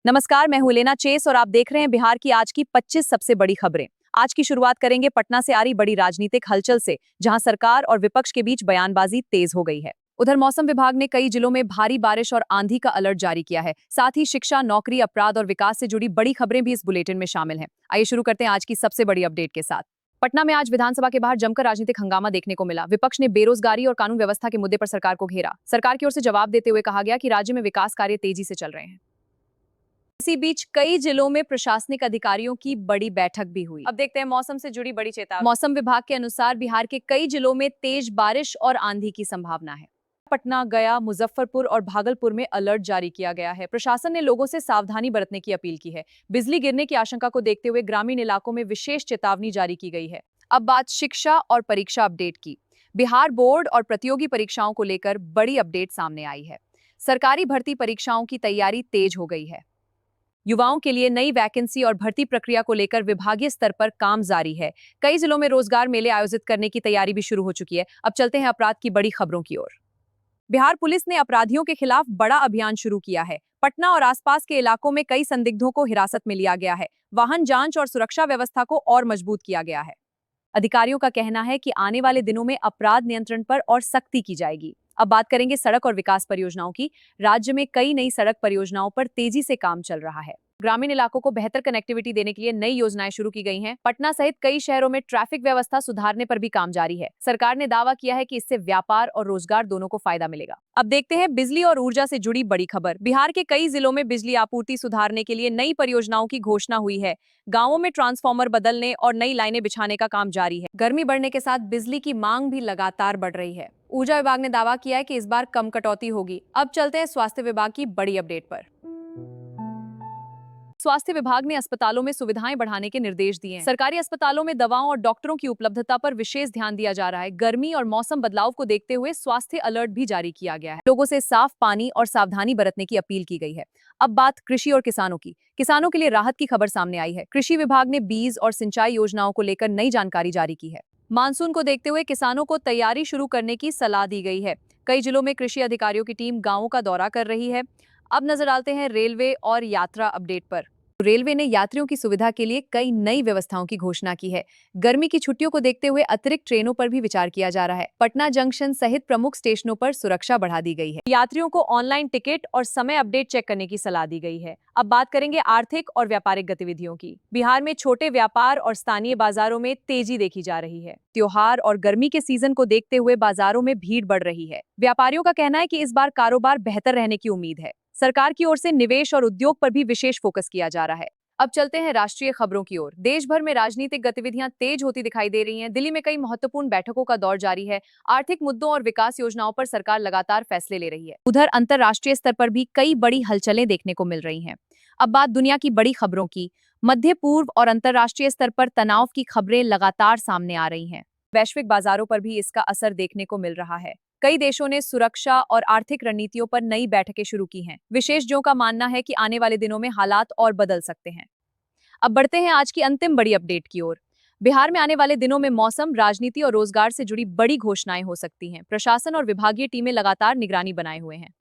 नमस्कार, मैं हूं लेना चेस और आप देख रहे हैं बिहार की आज की 25 सबसे बड़ी खबरें। आज की शुरुआत करेंगे पटना से आ रही बड़ी राजनीतिक हलचल से, जहां सरकार और विपक्ष के बीच बयानबाजी तेज हो गई है। उधर मौसम विभाग ने कई जिलों में भारी बारिश और आंधी का अलर्ट जारी किया है। साथ ही शिक्षा, नौकरी, अपराध और विकास से जुड़ी बड़ी खबरें भी इस बुलेटिन में शामिल हैं। आइए शुरू करते हैं आज की सबसे बड़ी अपडेट के साथ। पटना में आज विधानसभा के बाहर जमकर राजनीतिक हंगामा देखने को मिला। विपक्ष ने बेरोजगारी और कानून व्यवस्था के मुद्दे पर सरकार को घेरा। सरकार की ओर से जवाब देते हुए कहा गया कि राज्य में विकास कार्य तेजी से चल रहे हैं। इसी बीच कई जिलों में प्रशासनिक अधिकारियों की बड़ी बैठक भी हुई। अब देखते हैं मौसम से जुड़ी बड़ी चेतावनी। मौसम विभाग के अनुसार बिहार के कई जिलों में तेज बारिश और आंधी की संभावना है। पटना, गया, मुजफ्फरपुर और भागलपुर में अलर्ट जारी किया गया है। प्रशासन ने लोगों से सावधानी बरतने की अपील की है। बिजली गिरने की आशंका को देखते हुए ग्रामीण इलाकों में विशेष चेतावनी जारी की गई है। अब बात शिक्षा और परीक्षा अपडेट की। बिहार बोर्ड और प्रतियोगी परीक्षाओं को लेकर बड़ी अपडेट सामने आई है। सरकारी भर्ती परीक्षाओं की तैयारी तेज हो गई है। युवाओं के लिए नई वैकेंसी और भर्ती प्रक्रिया को लेकर विभागीय स्तर पर काम जारी है। कई जिलों में रोजगार मेले आयोजित करने की तैयारी भी शुरू हो चुकी है। अब चलते हैं अपराध की बड़ी खबरों की ओर। बिहार पुलिस ने अपराधियों के खिलाफ बड़ा अभियान शुरू किया है। पटना और आसपास के इलाकों में कई संदिग्धों को हिरासत में लिया गया है। वाहन जांच और सुरक्षा व्यवस्था को और मजबूत किया गया है। अधिकारियों का कहना है कि आने वाले दिनों में अपराध नियंत्रण पर और सख्ती की जाएगी। अब बात करेंगे सड़क और विकास परियोजनाओं की। राज्य में कई नई सड़क परियोजनाओं पर तेजी से काम चल रहा है। ग्रामीण इलाकों को बेहतर कनेक्टिविटी देने के लिए नई योजनाएं शुरू की गई हैं। पटना सहित कई शहरों में ट्रैफिक व्यवस्था सुधारने पर भी काम जारी है। सरकार ने दावा किया है कि इससे व्यापार और रोजगार दोनों को फायदा मिलेगा। अब देखते हैं बिजली और ऊर्जा से जुड़ी बड़ी खबर। बिहार के कई जिलों में बिजली आपूर्ति सुधारने के लिए नई परियोजनाओं की घोषणा हुई है। गांवों में ट्रांसफार्मर बदलने और नई लाइनें बिछाने का काम जारी है। गर्मी बढ़ने के साथ बिजली की मांग भी लगातार बढ़ रही है। ऊर्जा विभाग ने दावा किया है कि इस बार कम कटौती होगी। अब चलते हैं स्वास्थ्य विभाग की बड़ी अपडेट पर। स्वास्थ्य विभाग ने अस्पतालों में सुविधाएं बढ़ाने के निर्देश दिए हैं। सरकारी अस्पतालों में दवाओं और डॉक्टरों की उपलब्धता पर विशेष ध्यान दिया जा रहा है। गर्मी और मौसम बदलाव को देखते हुए स्वास्थ्य अलर्ट भी जारी किया गया है। लोगों से साफ पानी और सावधानी बरतने की अपील की गई है। अब बात कृषि और किसानों की। किसानों के लिए राहत की खबर सामने आई है। कृषि विभाग ने बीज और सिंचाई योजनाओं को लेकर नई जानकारी जारी की है। मानसून को देखते हुए किसानों को तैयारी शुरू करने की सलाह दी गई है। कई जिलों में कृषि अधिकारियों की टीम गांवों का दौरा कर रही है। अब नजर डालते हैं रेलवे और यात्रा अपडेट पर। रेलवे ने यात्रियों की सुविधा के लिए कई नई व्यवस्थाओं की घोषणा की है। गर्मी की छुट्टियों को देखते हुए अतिरिक्त ट्रेनों पर भी विचार किया जा रहा है। पटना जंक्शन सहित प्रमुख स्टेशनों पर सुरक्षा बढ़ा दी गई है। यात्रियों को ऑनलाइन टिकट और समय अपडेट चेक करने की सलाह दी गई है। अब बात करेंगे आर्थिक और व्यापारिक गतिविधियों की। बिहार में छोटे व्यापार और स्थानीय बाजारों में तेजी देखी जा रही है। त्योहार और गर्मी के सीजन को देखते हुए बाजारों में भीड़ बढ़ रही है। व्यापारियों का कहना है कि इस बार कारोबार बेहतर रहने की उम्मीद है। सरकार की ओर से निवेश और उद्योग पर भी विशेष फोकस किया जा रहा है। अब चलते हैं राष्ट्रीय खबरों की ओर। देश भर में राजनीतिक गतिविधियां तेज होती दिखाई दे रही हैं। दिल्ली में कई महत्वपूर्ण बैठकों का दौर जारी है। आर्थिक मुद्दों और विकास योजनाओं पर सरकार लगातार फैसले ले रही है। उधर अंतर्राष्ट्रीय स्तर पर भी कई बड़ी हलचलें देखने को मिल रही हैं। अब बात दुनिया की बड़ी खबरों की। मध्य पूर्व और अंतर्राष्ट्रीय स्तर पर तनाव की खबरें लगातार सामने आ रही हैं। वैश्विक बाजारों पर भी इसका असर देखने को मिल रहा है। कई देशों ने सुरक्षा और आर्थिक रणनीतियों पर नई बैठकें शुरू की हैं। विशेषज्ञों का मानना है कि आने वाले दिनों में हालात और बदल सकते हैं। अब बढ़ते हैं आज की अंतिम बड़ी अपडेट की ओर। बिहार में आने वाले दिनों में मौसम, राजनीति और रोजगार से जुड़ी बड़ी घोषणाएं हो सकती हैं। प्रशासन और विभागीय टीमें लगातार निगरानी बनाए हुए हैं।